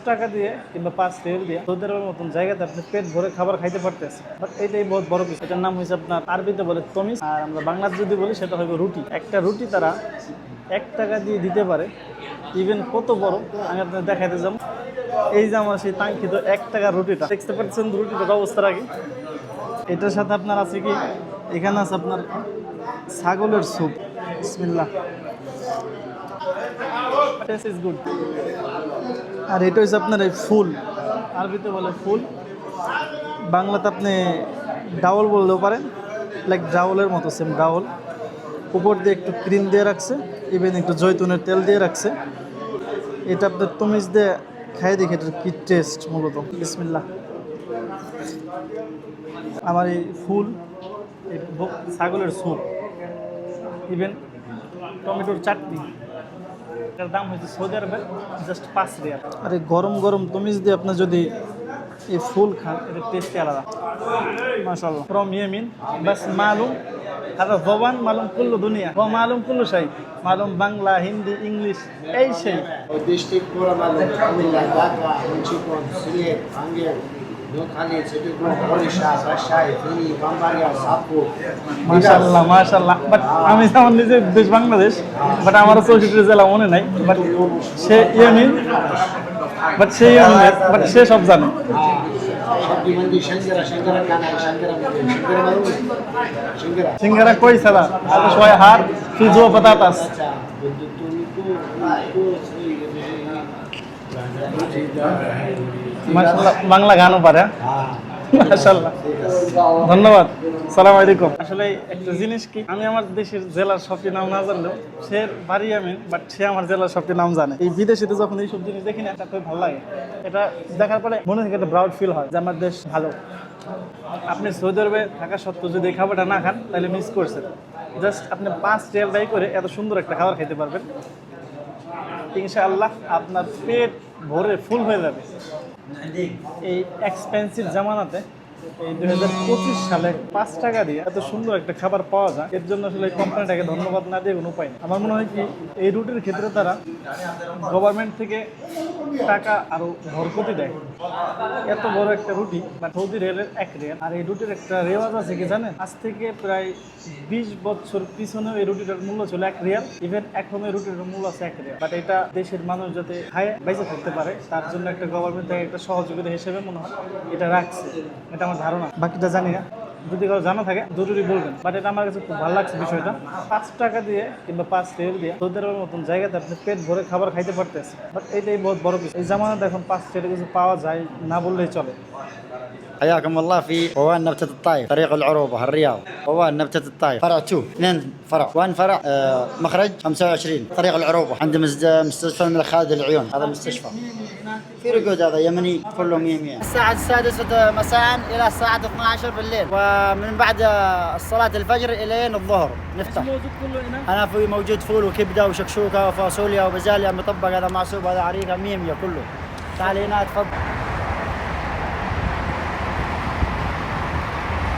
টাকা দিয়ে কিংবা 5 রিয়াল দিয়ে সৌদি আরবের মতন জায়গাতে আপনি পেট ভরে খাবার খাইতে পারতেছেন। বাট এটাই বহুত বড় কিছু। এটার নাম হয়েছে আপনার আরবিতে বলে তমিজ, আর আমরা বাংলাতে যদি বলি সেটা হবে রুটি। একটা রুটি তারা 1 টাকা দিয়ে দিতে পারে। ইভেন কত বড় আমি আপনাদের দেখাইতে যাব। এই যে আমার সেই কাঙ্ক্ষিত 1 টাকার রুটিটা দেখতে পাচ্ছেন, রুটিটার অবস্থা রাখি। এটার সাথে আপনার আছে কি, এখানে আছে আপনার ছাগলের স্যুপ। বিসমিল্লাহ, টেস্ট ইজ গুড। আর এটা হচ্ছে আপনার এই ফুল, আরবিতে বলে ফুল, বাংলাতে আপনি ডাউল বললেও পারেন, লাইক ডাউলের মতো, সেম ডাউল। উপর দিয়ে একটু ক্রিম দিয়ে রাখছে, ইভেন একটু জৈতুনের তেল দিয়ে রাখছে। এটা আপনার তমিজ দিয়ে খাই দেখে এটার কি টেস্ট মূলত। বিসমিল্লাহ। আমার এই ফুল, এই ছাগলের স্যুপ, ইভেন টমেটোর চাটনি, এটার দাম হয়েছে সৌদি আরবের জাস্ট 5 রিয়াল। আর এই গরম গরম তমিজ দিয়ে আপনি যদি এই ফুল খান, এটার টেস্টই আলাদা মাশাআল্লাহ। From Yemen bus Malum هذا ضبان معلوم كل دنيا ومعلوم كل شيء معلوم Bangla Hindi English এই সেই। Diştik pura malum Alhamdulillah Dhaka Hunchikon Siriyet Angel Nokhali Sedikon Orisha Rashai Fini Bambaria Sapo মাশাআল্লাহ মাশাআল্লাহ। বাট আমি যেমন নিজের দেশ বাংলাদেশ, বাট আমারও 64 জেলা মনে নাই। বাট সে ইয়েমেন, বাট সে ইয়েমেনের, বাট সে সব জানে। Dimandi Shangara Shangara Kana Shangara Shangara malum Shangara সিঙ্গারা কই সালা আতো শোয় হার ফিজো পতাতাস। মাশাআল্লাহ, বাংলা গানও পারে। মাশাআল্লাহ, ধন্যবাদ। সালাম আলাইকুম। আসলে একটা জিনিস কি, আমি আমার দেশের জেলার সবটি নাম না জানলেও সে বাড়ি আমি, বাট সে আমার জেলার সবটি নাম জানে। এই বিদেশিতে যখন এইসব জিনিস দেখি না, এটা খুব ভালো লাগে। এটা দেখার পরে মনে থেকে একটা প্রাউড ফিল হয় যে আমার দেশ ভালো। আপনি সৌদি আরবে থাকা সত্ত্বেও যদি এই খাবারটা না খান তাহলে মিস করছেন। জাস্ট আপনি 5 রিয়াল ব্যয় করে এত সুন্দর একটা খাবার খেতে পারবেন, ইনশাআল্লাহ আপনার পেট ভরে ফুল হয়ে যাবে। এই এক্সপেন্সিভ জামানাতে এই 2025 সালে 5 টাকা দিয়ে এত সুন্দর একটা খাবার পাওয়া যায়, এর জন্য আসলে এই কোম্পানিটাকে ধন্যবাদ না দিয়ে কোনো উপায় নেই। আমার মনে হয় কি, এই রুটির ক্ষেত্রে তারা গভর্নমেন্ট থেকে টাকা আরো ভরকতি দেয়। এত বড় একটা রুটি বা সৌদি রিয়ালের 1 রিয়াল। আর এই রুটির একটা রেওয়াজ আছে কি জানেন, আজ থেকে প্রায় 20 বছর পিছনেও এই রুটিটার মূল্য ছিল 1 রিয়াল। ইভেন এখন এই রুটির মূল্য আছে 1 রিয়াল। বাট এটা দেশের মানুষ যাতে খায় বেঁচে থাকতে পারে, তার জন্য একটা গভর্নমেন্ট থেকে একটা সহযোগিতা হিসেবে মনে হয় এটা রাখছে, এটা আমার ধারণা। বাকিটা জানি না, যদি কারো জানা থাকে জরুরি বলবেন। বাট এটা আমার কাছে খুব ভালো লাগছে বিষয়টা। 5 টাকা দিয়ে কিংবা 5 রিয়াল দিয়ে সৌদি আরবের মতন জায়গাতে আপনি পেট ভরে খাবার খাইতে পারতেছে। বাট এটাই বহুত বড় কিছু। এই জামানাতে এখন 5 রিয়ালে কিছু পাওয়া যায় না বললেই চলে। حياكم الله في وان نبتة الطايف طريق العروبة الرياض. وان نبتة الطايف فرع 2 2 فرع. وان فرع مخرج 25 طريق العروبة عند مستشفى الملك خالد العيون. هذا مستشفى في رقود، هذا يمني كله 100 الساعة 6 مساء إلى الساعة 12 بالليل، ومن بعد صلاة الفجر إلى الظهر نفتح. أنا في موجود فول وكبدة وشكشوكة وفاصوليا وبزاليا مطبق، هذا معصوب، هذا عريقة 100 كله. تعال هنا تفضل.